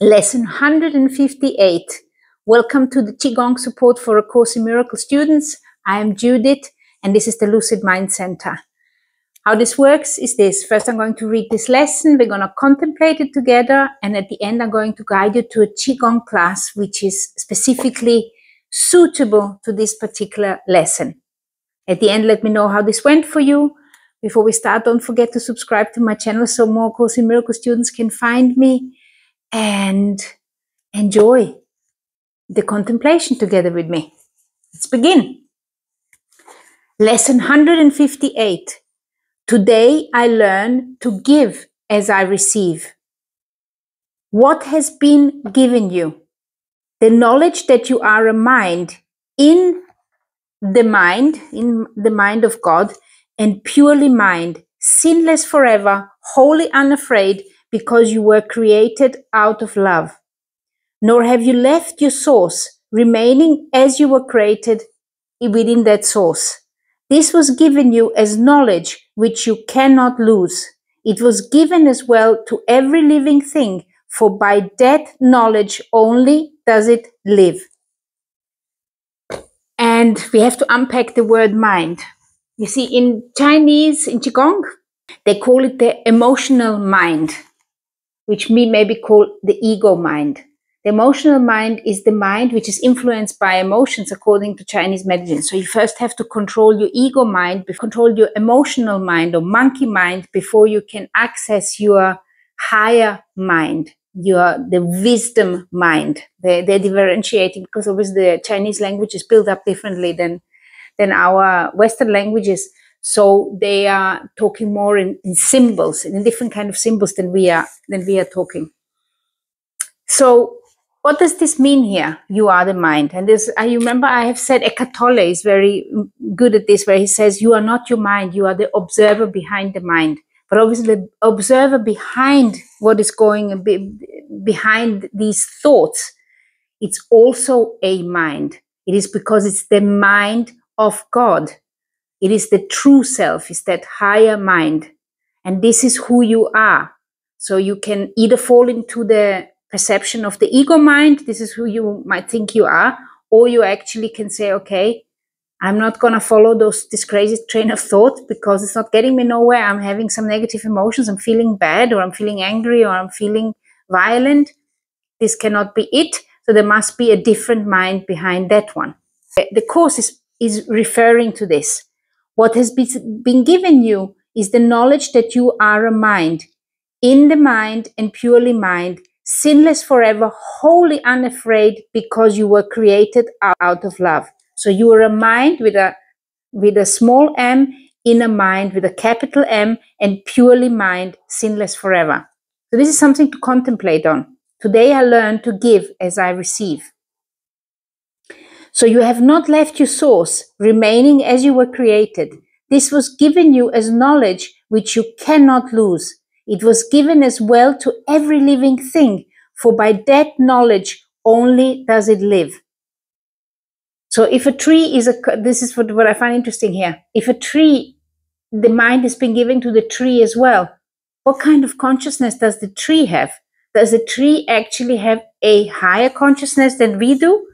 Lesson 158. Welcome to the Qigong support for A Course in Miracles students. I am Judith and this is the Lucid Mind Center. How this works is this. First I'm going to read this lesson, we're going to contemplate it together, and at the end I'm going to guide you to a Qigong class which is specifically suitable to this particular lesson. At the end, let me know how this went for you. Before we start, don't forget to subscribe to my channel so more Course in Miracles students can find me and enjoy the contemplation together with me. Let's begin. Lesson 158. Today I learn to give as I receive. What has been given you? The knowledge that you are a mind in the mind of God, and purely mind, sinless forever, wholly unafraid, because you were created out of love. Nor have you left your source, remaining as you were created within that source. This was given you as knowledge which you cannot lose. It was given as well to every living thing, for by that knowledge only does it live. And we have to unpack the word mind. You see, in Chinese, in Qigong, they call it the emotional mind, which we maybe call the ego mind. The emotional mind is the mind which is influenced by emotions according to Chinese medicine. So you first have to control your ego mind, control your emotional mind or monkey mind before you can access your higher mind, the wisdom mind. They're differentiating because obviously the Chinese language is built up differently than our Western languages. So they are talking more in symbols, in different kind of symbols than we are talking. So what does this mean here? You are the mind. And this, I remember I have said Eckhart Tolle is very good at this, where he says, you are not your mind, you are the observer behind the mind. But obviously the observer behind what is going behind these thoughts, it's also a mind. It is because it's the mind of God. It is the true self, it's that higher mind. And this is who you are. So you can either fall into the perception of the ego mind, this is who you might think you are, or you actually can say, okay, I'm not going to follow this crazy train of thought because it's not getting me nowhere. I'm having some negative emotions. I'm feeling bad, or I'm feeling angry, or I'm feeling violent. This cannot be it. So there must be a different mind behind that one. The Course is referring to this. What has been given you is the knowledge that you are a mind, in the mind and purely mind, sinless forever, wholly unafraid, because you were created out of love. So you are a mind with a small m, in a mind with a capital M, and purely mind, sinless forever. So this is something to contemplate on. Today I learn to give as I receive. So you have not left your source, remaining as you were created. This was given you as knowledge which you cannot lose. It was given as well to every living thing, for by that knowledge only does it live. So if a tree is this is what I find interesting here. If a tree, the mind has been given to the tree as well, what kind of consciousness does the tree have? Does the tree actually have a higher consciousness than we do?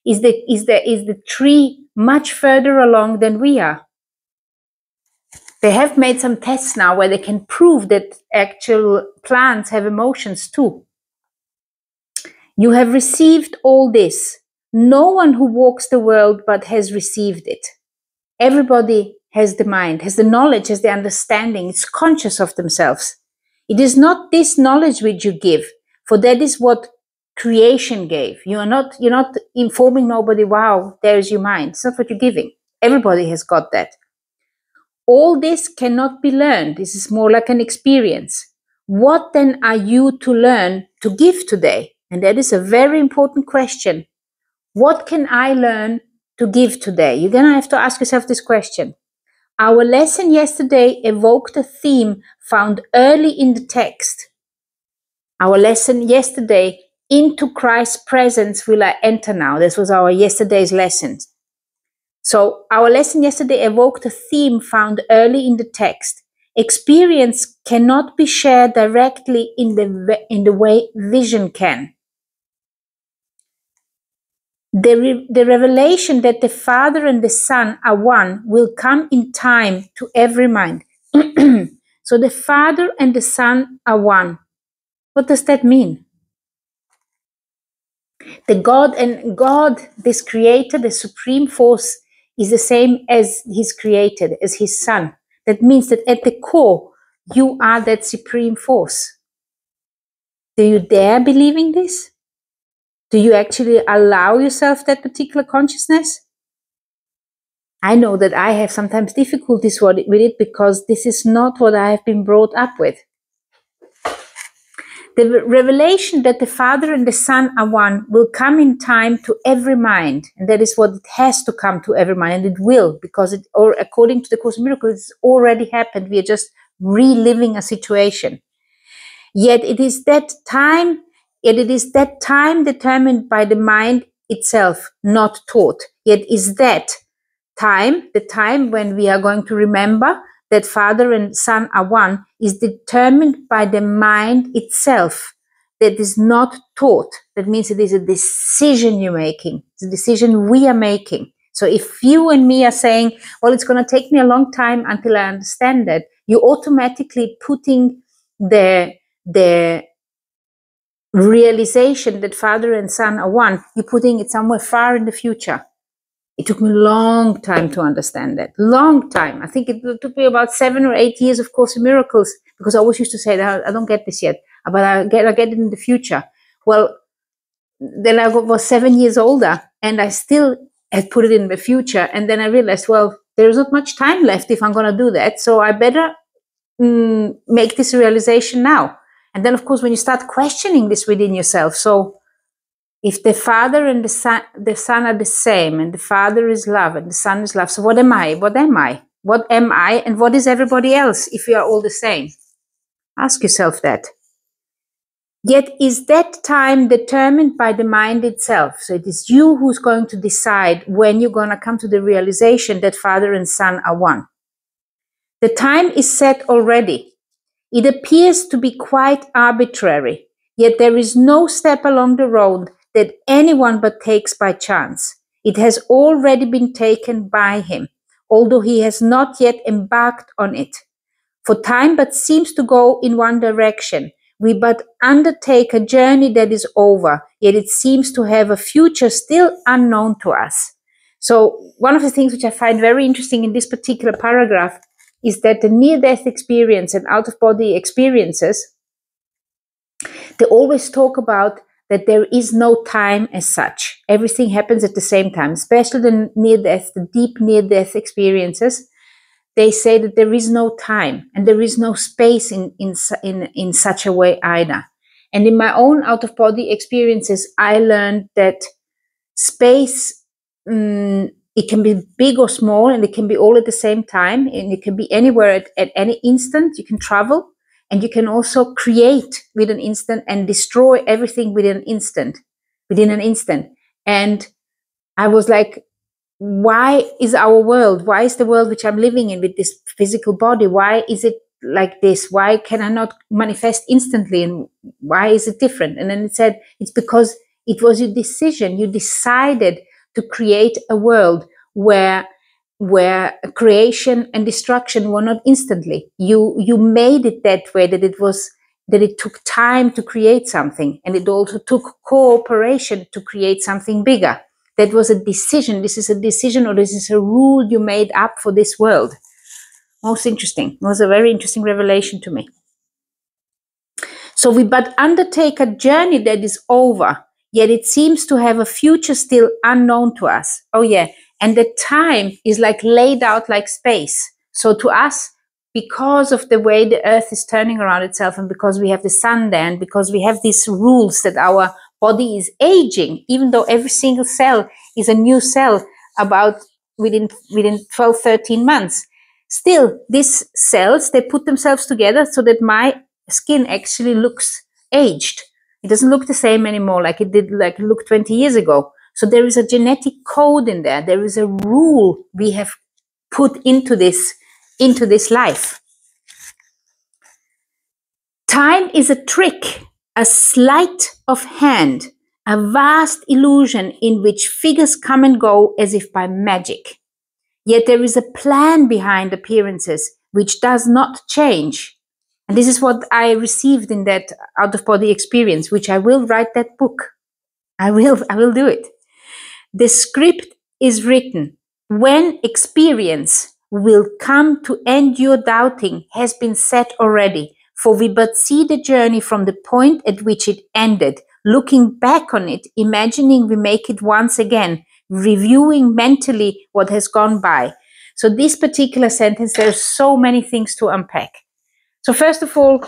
Is the tree much further along than we are? They have made some tests now where they can prove that actual plants have emotions too. You have received all this. No one who walks the world but has received it. Everybody has the mind, has the knowledge, has the understanding. It's conscious of themselves. It is not this knowledge which you give, for that is what creation gave. You're not informing nobody, wow, there's your mind. It's not what you're giving. Everybody has got that. All this cannot be learned. This is more like an experience. What then are you to learn to give today? And that is a very important question. What can I learn to give today? You're going to have to ask yourself this question. Our lesson yesterday evoked a theme found early in the text. Our lesson yesterday, into Christ's presence will I enter now. This was our yesterday's lesson. So our lesson yesterday evoked a theme found early in the text. experience cannot be shared directly in the way vision can. The revelation that the Father and the Son are one will come in time to every mind. So the Father and the Son are one. What does that mean? The God, this creator, the supreme force, is the same as his created, as his Son. That means that at the core, you are that supreme force. Do you dare believing this? Do you actually allow yourself that particular consciousness? I know that I have sometimes difficulties with it because this is not what I have been brought up with. The revelation that the Father and the Son are one will come in time to every mind. And that is what it has to come to every mind. And it will, because it, or according to the Course in Miracles, it's already happened. We are just reliving a situation. Yet it is that time determined by the mind itself, not taught. Yet is that time, the time when we are going to remember that Father and Son are one, is determined by the mind itself. That is not taught. That means it is a decision you're making. It's a decision we are making. So if you and me are saying, well, it's going to take me a long time until I understand that, you're automatically putting the realization that Father and Son are one, you're putting it somewhere far in the future. It took me a long time to understand that. Long time. I think it took me about 7 or 8 years of Course in Miracles, because I always used to say that I don't get this yet, but I'll get it in the future. Well, then I was 7 years older and I still had put it in the future. And then I realized, well, there's not much time left if I'm going to do that. So I better make this realization now. And then, of course, when you start questioning this within yourself, so if the Father and the Son are the same, and the Father is love and the Son is love, so what am I? What am I? What am I? And what is everybody else if we are all the same? Ask yourself that. Yet is that time determined by the mind itself? So it is you who's going to decide when you're going to come to the realization that Father and Son are one. The time is set already. It appears to be quite arbitrary, yet there is no step along the road that anyone but takes by chance. It has already been taken by him, although he has not yet embarked on it. For time but seems to go in one direction. We but undertake a journey that is over, yet it seems to have a future still unknown to us. So one of the things which I find very interesting in this particular paragraph is that the near-death experience and out-of-body experiences, they always talk about that there is no time as such. Everything happens at the same time, especially the near-death, the deep near-death experiences. They say that there is no time and there is no space in such a way either. And in my own out-of-body experiences, I learned that space, it can be big or small, and it can be all at the same time, and it can be anywhere at any instant. You can travel, and you can also create with an instant and destroy everything within an instant. And I was like, why is our world, why is the world which I'm living in with this physical body, why is it like this? Why can I not manifest instantly? And why is it different? And then it said, it's because it was your decision. You decided to create a world where creation and destruction were not instantly. You made it that way, that it took time to create something, and it also took cooperation to create something bigger. That was a decision. This is a decision, or this is a rule you made up for this world. Most interesting. It was a very interesting revelation to me. So we but undertake a journey that is over, yet it seems to have a future still unknown to us. Oh yeah, and the time is like laid out like space. So to us, because of the way the earth is turning around itself, and because we have the sun there, and because we have these rules that our body is aging, even though every single cell is a new cell about within 12, 13 months. Still, these cells, they put themselves together so that my skin actually looks aged. It doesn't look the same anymore like it did, like it looked 20 years ago. So there is a genetic code in there. There is a rule we have put into this life. Time is a trick, a sleight of hand, a vast illusion in which figures come and go as if by magic. Yet there is a plan behind appearances which does not change. And this is what I received in that out-of-body experience, which I will write that book. I will do it. The script is written. When experience will come to end your doubting has been set already, for we but see the journey from the point at which it ended, looking back on it, imagining we make it once again, reviewing mentally what has gone by. So this particular sentence, there are so many things to unpack. So first of all,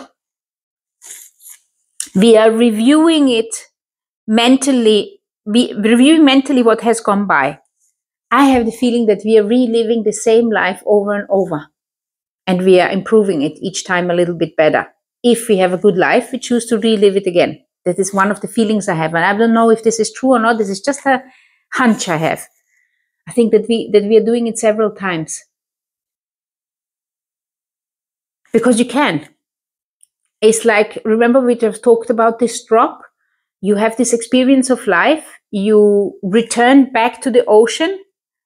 we are reviewing it mentally, reviewing mentally what has gone by. I have the feeling that we are reliving the same life over and over, and we are improving it each time a little bit better. If we have a good life, we choose to relive it again. That is one of the feelings I have, and I don't know if this is true or not. This is just a hunch I have. I think that we are doing it several times. Because you can. It's like, remember we just talked about this drop? You have this experience of life, you return back to the ocean,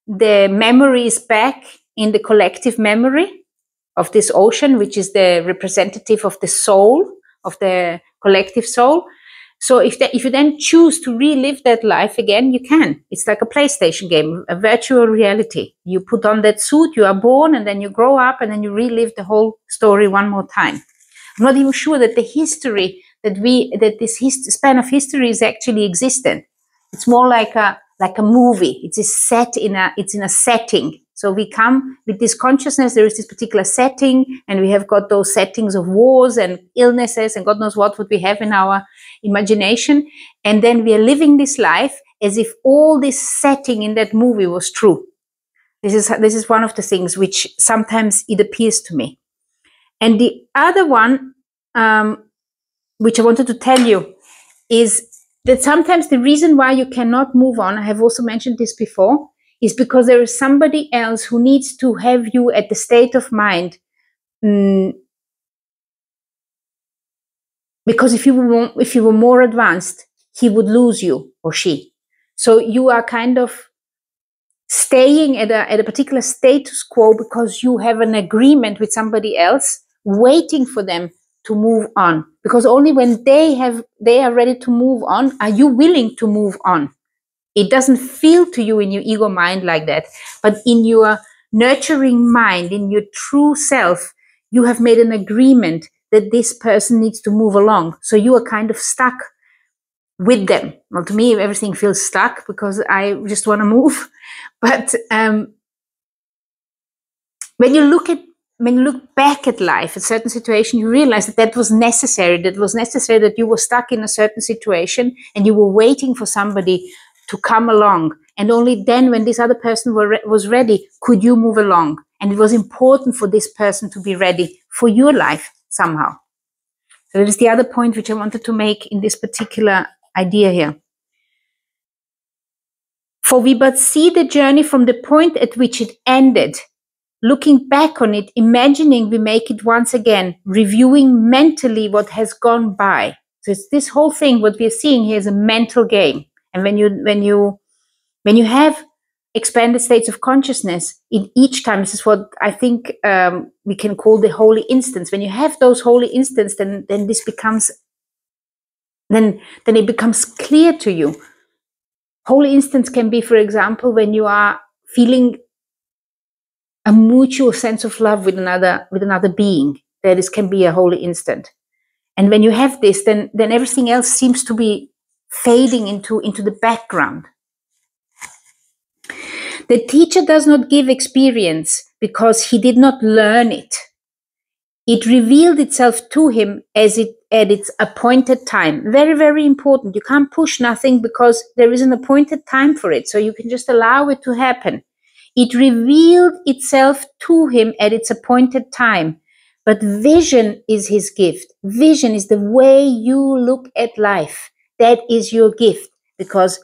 the memory is back in the collective memory of this ocean, which is the representative of the soul, of the collective soul. So if you then choose to relive that life again, you can. It's like a PlayStation game, a virtual reality. You put on that suit, you are born, and then you grow up, and then you relive the whole story one more time. I'm not even sure that the history this span of history is actually existent. It's more like a movie. It's in a setting. So we come with this consciousness. There is this particular setting, and we have got those settings of wars and illnesses and God knows what we have in our imagination. And then we are living this life as if all this setting in that movie was true. This is one of the things which sometimes it appears to me. And the other one, which I wanted to tell you, is that sometimes the reason why you cannot move on, I have also mentioned this before, is because there is somebody else who needs to have you at the state of mind. Because if you were more advanced, he would lose you, or she. So you are kind of staying at a particular status quo because you have an agreement with somebody else, waiting for them to move on. Because only when they are ready to move on, are you willing to move on. It doesn't feel to you in your ego mind like that, but in your nurturing mind, in your true self, you have made an agreement that this person needs to move along. So you are kind of stuck with them. Well, to me, everything feels stuck because I just want to move. But when you look back at life, a certain situation, you realize that was necessary. That was necessary that you were stuck in a certain situation and you were waiting for somebody to come along. And only then, when this other person was ready, could you move along. And it was important for this person to be ready for your life somehow. So that is the other point which I wanted to make in this particular idea here. For we but see the journey from the point at which it ended, looking back on it, imagining we make it once again, reviewing mentally what has gone by. So it's this whole thing, what we are seeing here is a mental game. And when you have expanded states of consciousness, in each time, this is what I think we can call the holy instance. When you have those holy instants, then this becomes, then it becomes clear to you. Holy instance can be, for example, when you are feeling a mutual sense of love with another being. This can be a holy instant. And when you have this, then everything else seems to be fading into the background. The teacher does not give experience because he did not learn it. It revealed itself to him at its appointed time. Very, very important. You can't push nothing because there is an appointed time for it. So you can just allow it to happen. It revealed itself to him at its appointed time. But vision is his gift. Vision is the way you look at life. That is your gift. Because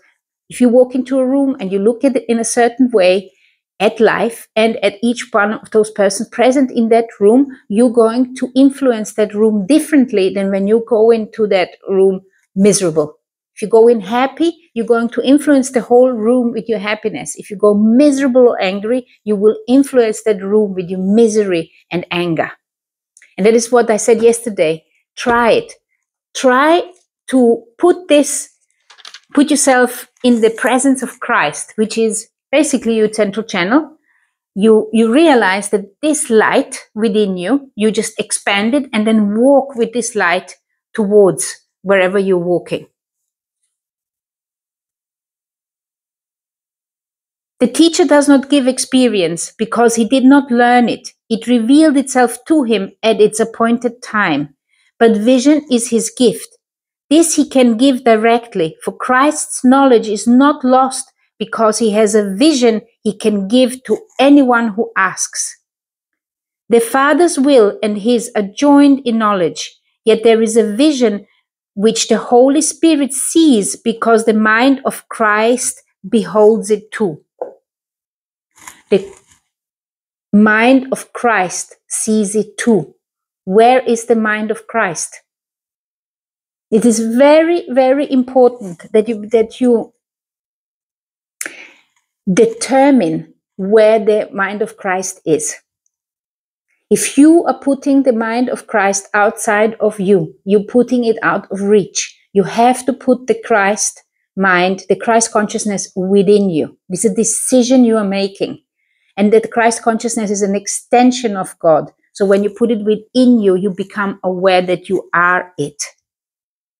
if you walk into a room and you look at it in a certain way, at life and at each one of those persons present in that room, you're going to influence that room differently than when you go into that room miserable. If you go in happy, you're going to influence the whole room with your happiness. If you go miserable or angry, you will influence that room with your misery and anger. And that is what I said yesterday. Try it. Try to put yourself in the presence of Christ, which is basically your central channel. You realize that this light within you, you just expand it and then walk with this light towards wherever you're walking. The teacher does not give experience because he did not learn it. It revealed itself to him at its appointed time. But vision is his gift. This he can give directly, for Christ's knowledge is not lost because he has a vision he can give to anyone who asks. The Father's will and his are joined in knowledge, yet there is a vision which the Holy Spirit sees because the mind of Christ beholds it too. The mind of Christ sees it too. Where is the mind of Christ? It is very, very important that you determine where the mind of Christ is. If you are putting the mind of Christ outside of you, you're putting it out of reach. You have to put the Christ mind, the Christ consciousness within you. This is a decision you are making. And that Christ consciousness is an extension of God. So when you put it within you, you become aware that you are it.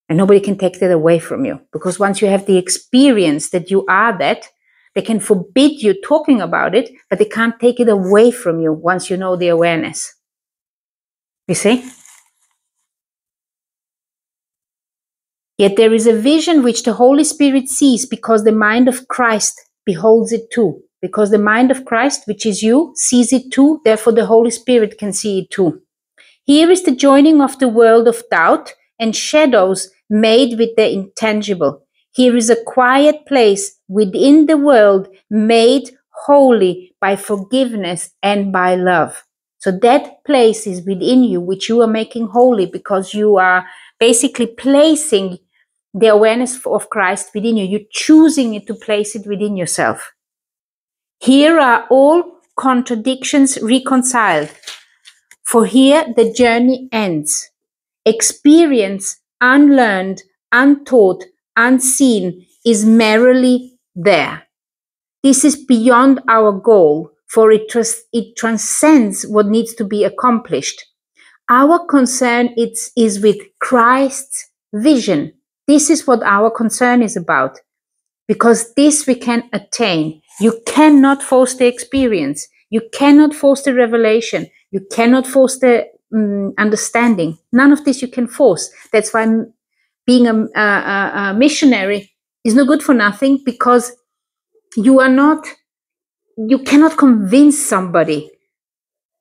And nobody can take that away from you. Because once you have the experience that you are that, they can forbid you talking about it, but they can't take it away from you once you know the awareness. You see? Yet there is a vision which the Holy Spirit sees because the mind of Christ beholds it too. Because the mind of Christ, which is you, sees it too. Therefore, the Holy Spirit can see it too. Here is the joining of the world of doubt and shadows made with the intangible. Here is a quiet place within the world made holy by forgiveness and by love. So that place is within you, which you are making holy because you are basically placing the awareness of Christ within you. You're choosing it to place it within yourself. Here are all contradictions reconciled, for here the journey ends. Experience, unlearned, untaught, unseen, is merely there. This is beyond our goal, for it transcends what needs to be accomplished. Our concern is with Christ's vision. This is what our concern is about, because this we can attain. You cannot force the experience. You cannot force the revelation. You cannot force the understanding. None of this you can force. That's why being a missionary is no good for nothing, because you cannot convince somebody.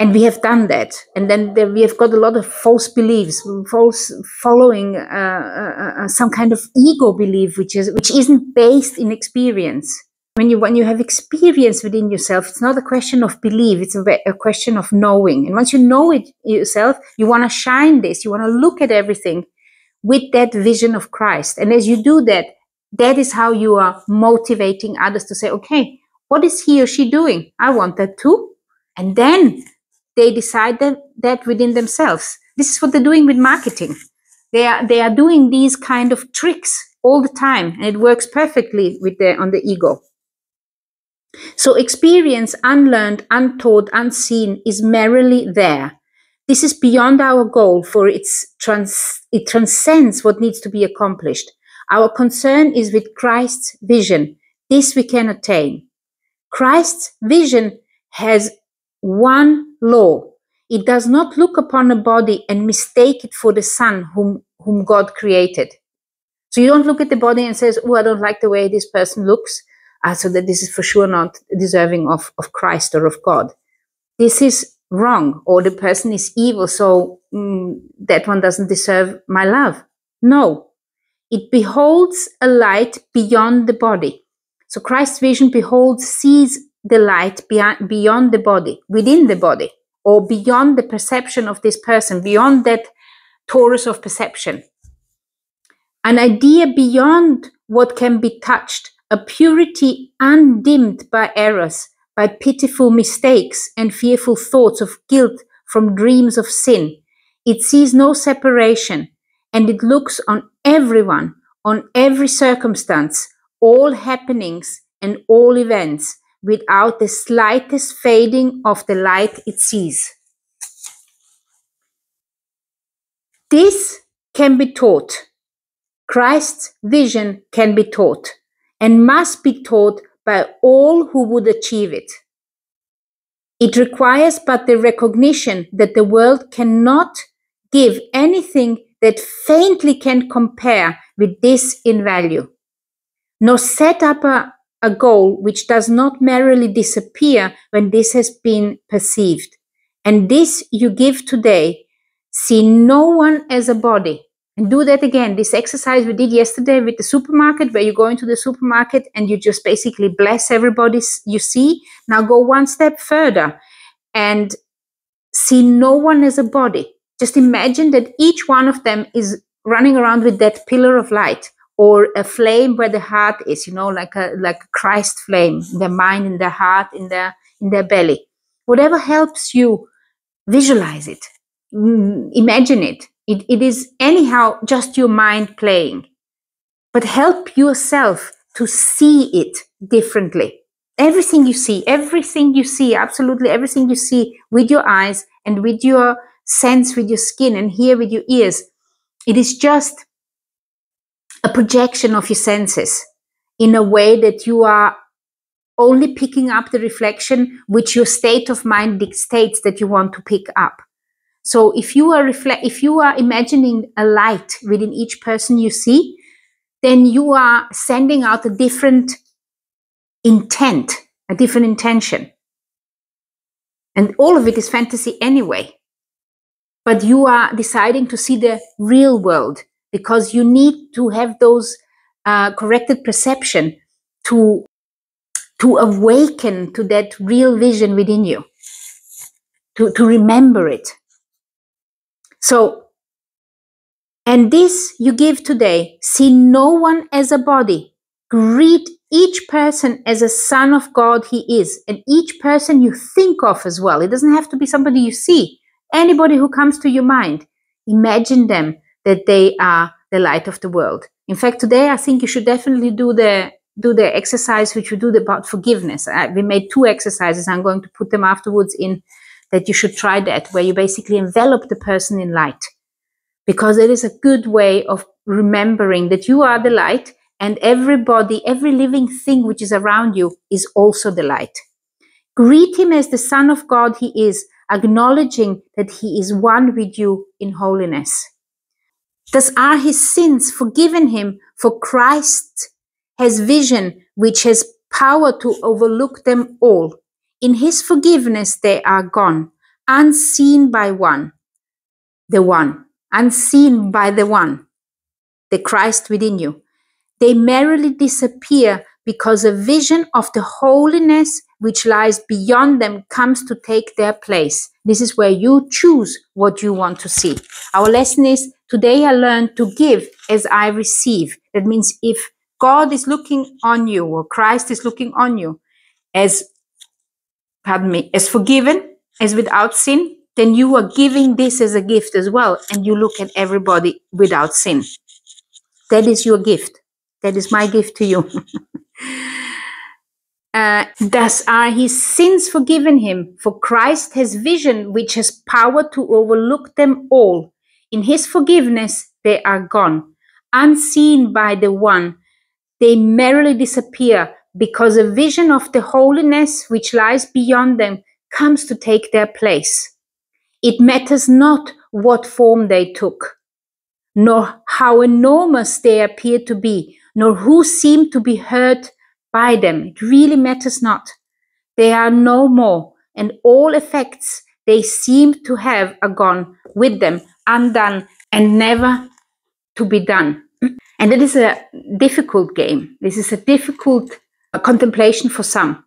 And we have done that. And then we have got a lot of false beliefs, false following some kind of ego belief, which isn't based in experience. When you have experience within yourself, it's not a question of belief, it's a question of knowing. And once you know it yourself, you want to shine this, you want to look at everything with that vision of Christ. And as you do that, that is how you are motivating others to say, okay, what is he or she doing? I want that too. And then they decide that within themselves. This is what they're doing with marketing. They are doing these kind of tricks all the time, and it works perfectly on the ego. So experience, unlearned, untaught, unseen, is merely there. This is beyond our goal, for it transcends what needs to be accomplished. Our concern is with Christ's vision. This we can attain. Christ's vision has one law. It does not look upon a body and mistake it for the Son whom God created. So you don't look at the body and says, oh, I don't like the way this person looks, so that this is for sure not deserving of Christ or of God. This is wrong, or the person is evil, so that one doesn't deserve my love. No, it beholds a light beyond the body. So Christ's vision sees the light beyond the body, within the body, or beyond the perception of this person, beyond that torus of perception. An idea beyond what can be touched, a purity undimmed by errors, by pitiful mistakes and fearful thoughts of guilt from dreams of sin. It sees no separation, and it looks on everyone, on every circumstance, all happenings and all events, without the slightest fading of the light it sees. This can be taught. Christ's vision can be taught, and must be taught by all who would achieve it. It requires but the recognition that the world cannot give anything that faintly can compare with this in value, nor set up a goal which does not merely disappear when this has been perceived. And this you give today. See no one as a body. And do that again. This exercise we did yesterday with the supermarket, where you go into the supermarket and you just basically bless everybody you see. Now go one step further and see no one as a body. Just imagine that each one of them is running around with that pillar of light, or a flame where the heart is, like a Christ flame, in their mind, in their heart, in their belly. Whatever helps you visualize it, imagine it. It is anyhow just your mind playing. But help yourself to see it differently. Everything you see, absolutely everything you see with your eyes and with your sense, with your skin, and hear with your ears, it is just a projection of your senses in a way that you are only picking up the reflection which your state of mind dictates that you want to pick up. So if you are imagining a light within each person you see, then you are sending out a different intent, a different intention. And all of it is fantasy anyway. But you are deciding to see the real world, because you need to have those corrected perception to awaken to that real vision within you, to remember it. So, and this you give today. See no one as a body. Greet each person as a son of God he is, and each person you think of as well. It doesn't have to be somebody you see. Anybody who comes to your mind, imagine them that they are the light of the world. In fact, today I think you should definitely do the exercise which we do about forgiveness. We made 2 exercises. I'm going to put them afterwards in, that you should try that, where you basically envelop the person in light. Because it is a good way of remembering that you are the light, and everybody, every living thing which is around you is also the light. Greet him as the Son of God he is, acknowledging that he is one with you in holiness. Thus are his sins forgiven him, for Christ has vision which has power to overlook them all. In his forgiveness they are gone, unseen by the one, unseen by the one, the Christ within you. They merely disappear because a vision of the holiness which lies beyond them comes to take their place. This is where you choose what you want to see. Our lesson is, today I learned to give as I receive. That means if God is looking on you, or Christ is looking on you as forgiven, as without sin, then you are giving this as a gift as well, and you look at everybody without sin. That is your gift. That is my gift to you. Thus are his sins forgiven him, for Christ has vision which has power to overlook them all. In his forgiveness they are gone, unseen by the one. They merely disappear because a vision of the holiness which lies beyond them comes to take their place. It matters not what form they took, nor how enormous they appear to be, nor who seem to be hurt by them. It really matters not. They are no more, and all effects they seem to have are gone with them, undone, and never to be done. And it is a difficult game. This is a difficult contemplation for some.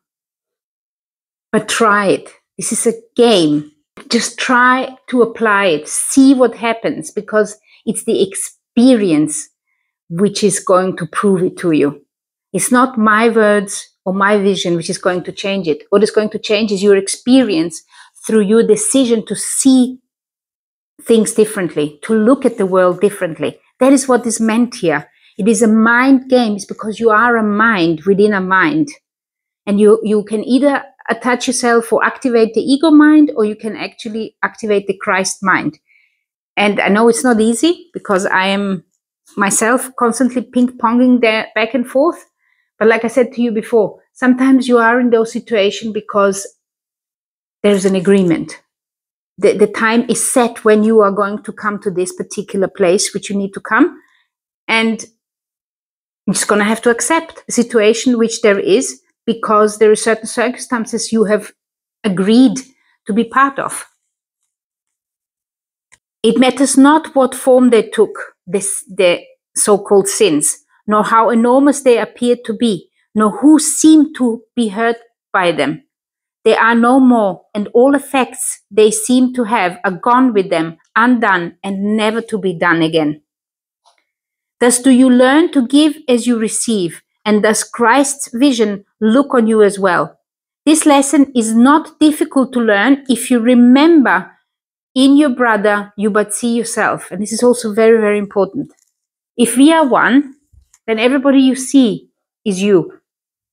But try it. This is a game. Just try to apply it. See what happens, because it's the experience which is going to prove it to you. It's not my words or my vision which is going to change it. What is going to change is your experience through your decision to see things differently, to look at the world differently. That is what is meant here. It is a mind game. It's because you are a mind within a mind. And you can either attach yourself or activate the ego mind, or you can actually activate the Christ mind. And I know it's not easy, because I am myself constantly ping-ponging there back and forth. But like I said to you before, sometimes you are in those situations because there's an agreement. The time is set when you are going to come to this particular place which you need to come. And you're just going to have to accept the situation which there is, because there are certain circumstances you have agreed to be part of. It matters not what form they took, the so-called sins, nor how enormous they appeared to be, nor who seemed to be hurt by them. They are no more, and all effects they seem to have are gone with them, undone, and never to be done again. Thus do you learn to give as you receive, and thus Christ's vision look on you as well. This lesson is not difficult to learn if you remember in your brother you but see yourself. And this is also very, very important. If we are one, then everybody you see is you,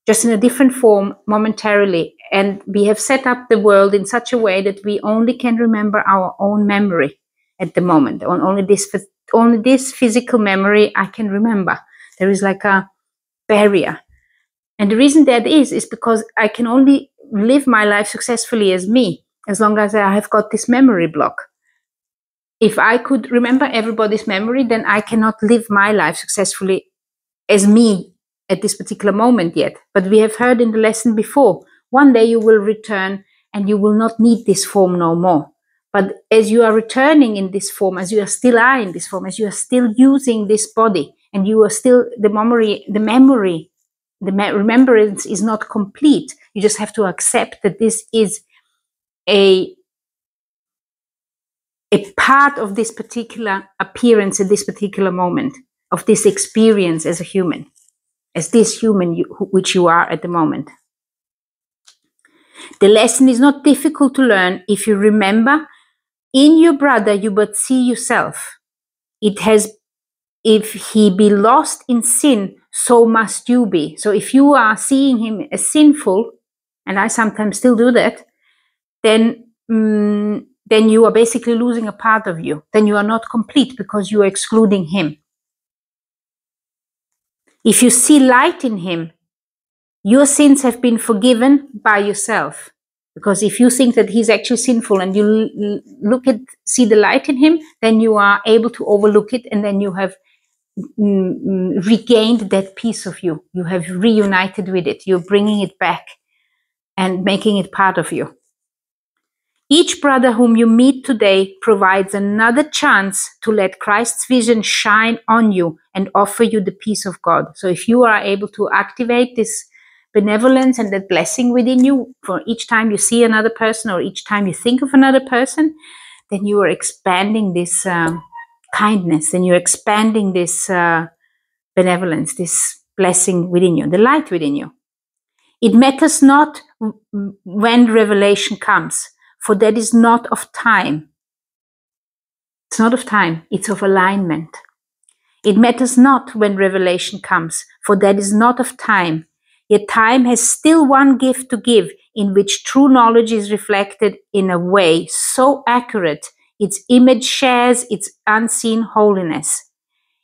just in a different form momentarily. And we have set up the world in such a way that we only can remember our own memory at the moment. Only this physical memory I can remember. There is like a barrier. And the reason that is because I can only live my life successfully as me, as long as I have got this memory block. If I could remember everybody's memory, then I cannot live my life successfully as me at this particular moment yet. But we have heard in the lesson before, one day you will return and you will not need this form no more. But as you are returning in this form, as you are still in this form, as you are still using this body, and you are still, the remembrance is not complete. You just have to accept that this is a part of this particular appearance at this particular moment, of this experience as a human, as this human which you are at the moment. The lesson is not difficult to learn if you remember in your brother you but see yourself. If he be lost in sin, so must you be. So if you are seeing him as sinful, and I sometimes still do that, then you are basically losing a part of you. Then you are not complete, because you are excluding him. If you see light in him, your sins have been forgiven by yourself. Because if you think that he's actually sinful and you see the light in him, then you are able to overlook it, and then you have regained that piece of you. You have reunited with it. You're bringing it back and making it part of you. Each brother whom you meet today provides another chance to let Christ's vision shine on you and offer you the peace of God. So if you are able to activate this benevolence and that blessing within you for each time you see another person, or each time you think of another person, then you are expanding this kindness, and you're expanding this benevolence, this blessing within you, the light within you. It matters not when revelation comes, for that is not of time. It's not of time, it's of alignment. It matters not when revelation comes, for that is not of time. Yet time has still one gift to give, in which true knowledge is reflected in a way so accurate, its image shares its unseen holiness.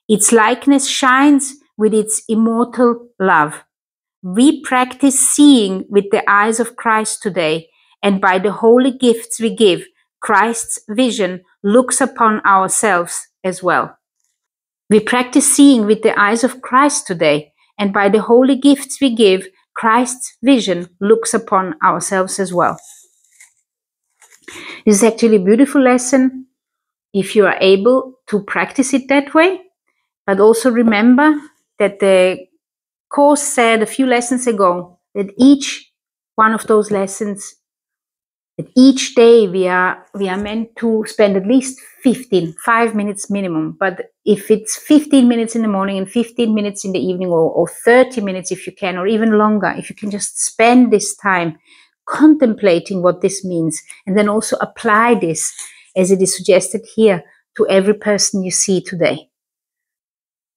Its likeness shines with its immortal love. We practice seeing with the eyes of Christ today, and by the holy gifts we give, Christ's vision looks upon ourselves as well. We practice seeing with the eyes of Christ today, and by the holy gifts we give, Christ's vision looks upon ourselves as well. This is actually a beautiful lesson if you are able to practice it that way. But also remember that the Course said a few lessons ago that each one of those lessons That each day we are meant to spend at least 5 minutes minimum. But if it's 15 minutes in the morning and 15 minutes in the evening, or 30 minutes if you can, or even longer, if you can just spend this time contemplating what this means, and then also apply this, as it is suggested here, to every person you see today.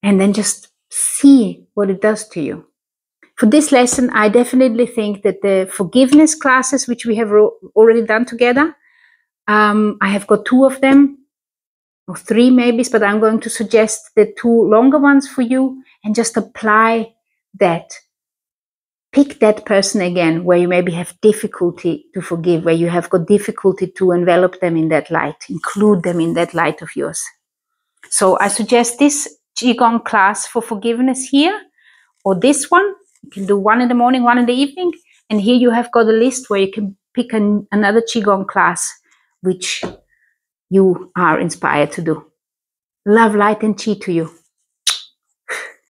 And then just see what it does to you. For this lesson, I definitely think that the forgiveness classes, which we have already done together, I have got 2 of them, or 3 maybe, but I'm going to suggest the 2 longer ones for you, and just apply that. Pick that person again where you maybe have difficulty to forgive, where you have got difficulty to envelop them in that light, include them in that light of yours. So I suggest this Qigong class for forgiveness here, or this one. You can do 1 in the morning, 1 in the evening. And here you have got a list where you can pick another Qigong class which you are inspired to do. Love, light, and Qi to you.